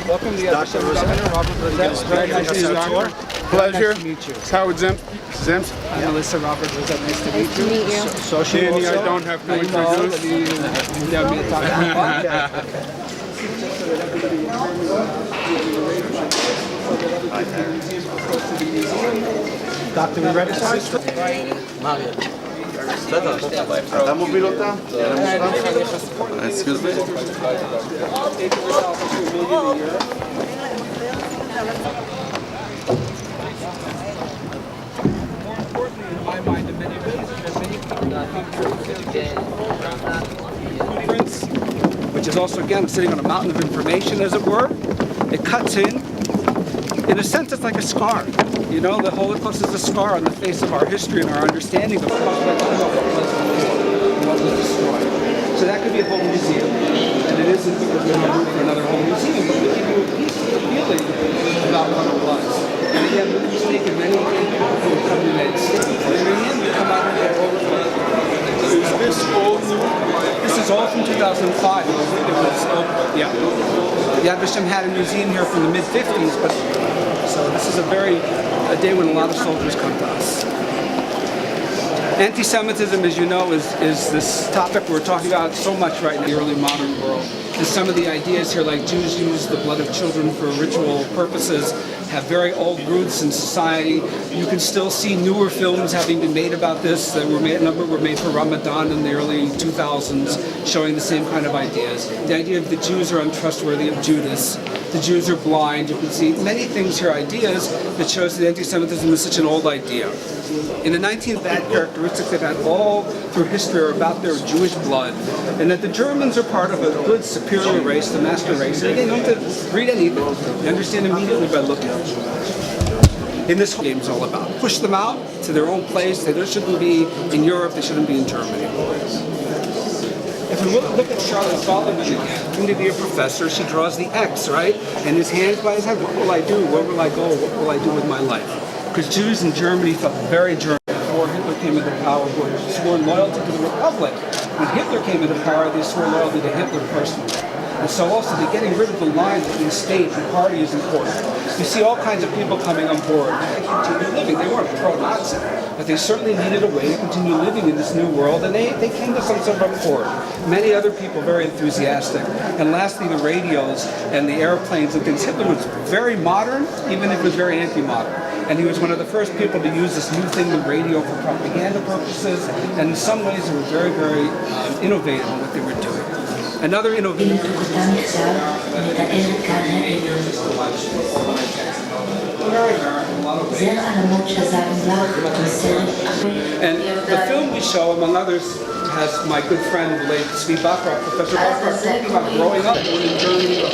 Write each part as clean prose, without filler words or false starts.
Welcome to the Dr. Rozett, Robert Rozett. Very nice to meet you. Pleasure. Nice to meet you. Howard Zims. I'm Melissa Robert Rozett. Nice to meet you. Social Danny, also. I don't have to I know introduce. that you have me to talk about. Doctor, we ready to start? אתה מוביל אותה? Excuse me? Which is also, again, sitting on a mountain of information, as it were. It cuts in. In a sense, it's like a scar. You know, the Holocaust is a scar on the face of our history and our understanding of what was destroyed. So that could be a whole museum. And it isn't because we're going to move for another whole museum, but we give you a piece of the feeling about what it was. And again, we're mistaken many people who come to the United States. And in the end, we come out of there overflowed. Is this all new? This is all from 2005. It was open. Yeah. The Vashem had a museum here from the mid-50s, but so this is a day when a lot of soldiers come to us. Anti-Semitism, as you know, is this topic we're talking about so much right in the early modern world. And some of the ideas here, like Jews use the blood of children for ritual purposes, have very old roots in society. You can still see newer films having been made about this. A number were made for Ramadan in the early 2000s, showing the same kind of ideas. The idea of the Jews are untrustworthy of Judas. The Jews are blind. You can see many things here, ideas that shows that anti-Semitism is such an old idea. In the 19th, bad characteristics they've had all through history are about their Jewish blood, and that the Germans are part of a good superior race, the master race. And again, you don't have to read anything. You understand immediately by looking at it. In this game is all about. Push them out to their own place. They shouldn't be in Europe. They shouldn't be in Germany. If we look at Charlotte Solomon again, to be a professor, she draws the X, right? And his hands by his head. What will I do? Where will I go? What will I do with my life? Because Jews in Germany felt very German before Hitler came into power, were sworn loyalty to the Republic. When Hitler came into power, they swore loyalty to Hitler personally. And so also the getting rid of the line between state and party is important. You see all kinds of people coming on board. They continue living. They weren't pro-Nazi, but they certainly needed a way to continue living in this new world, and they came to some sort of accord. Many other people very enthusiastic. And lastly, the radios and the airplanes and things. Hitler was very modern, even if it was very anti-modern. And he was one of the first people to use this new thing, the radio, for propaganda purposes. And in some ways, they were very, very innovative in what they were doing. Another innovation. And the film we show, among others, has my good friend, the late Professor Bachrach, talking about growing up in Germany before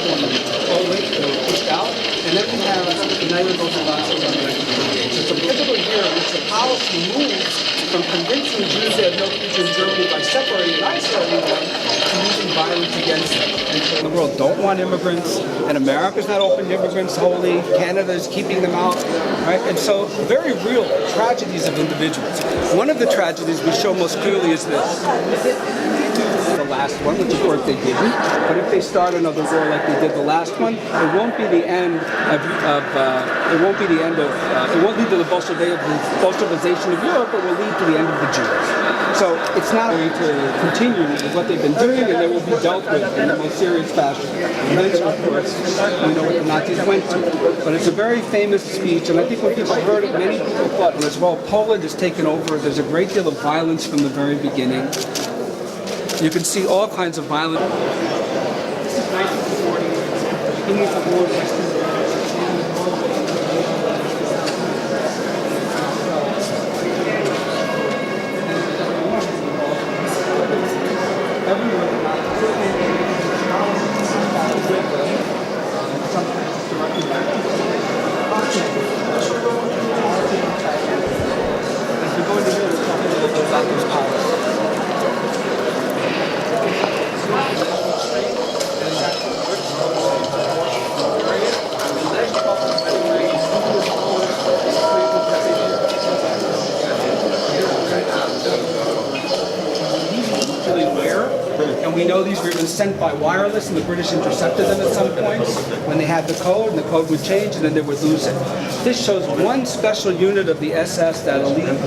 Poland, they were pushed out. And then we have United Those it's a pivotal year in which the policy moves from convincing Jews they have no future in Germany by separating and isolating them to using violence against them. And the world don't want immigrants, and America's not open to immigrants wholly. Canada is keeping them out, right? And so very real tragedies of individuals. One of the tragedies we show most clearly is this. The last one, which of course they didn't. But if they start another war like they did the last one, it won't be the end it won't lead to the Bolshevization of Europe, it will lead to the end of the Jews. So it's not going to continue with what they've been doing, and they will be dealt with in the most serious fashion. Eventually, of course, we know what the Nazis went to. But it's a very famous speech, and I think when people heard it, many people thought, as well, Poland has taken over. There's a great deal of violence from the very beginning. You can see all kinds of violence. This is 1940, the beginning of the war. And we know these were even sent by wireless, and the British intercepted them at some points when they had the code, and the code would change, and then they would lose it. This shows one special unit of the SS, that elite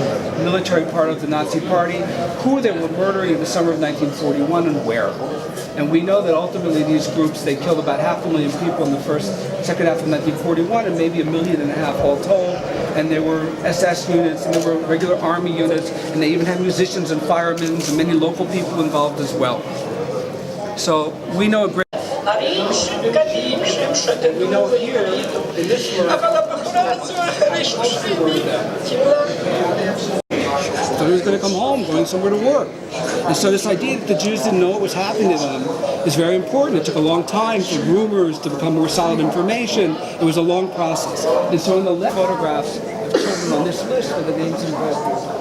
military part of the Nazi Party, who they were murdering in the summer of 1941 and where. And we know that ultimately these groups, they killed about 500,000 people in the second half of 1941, and maybe 1.5 million all told. And there were SS units, and there were regular army units, and they even had musicians and firemen and many local people involved as well. So we know a great. We know here in this word. So he was going to come home, going somewhere to work. And so this idea that the Jews didn't know what was happening to them is very important. It took a long time for rumors to become more solid information. It was a long process. And so in the left photographs of children on this list are the names involved.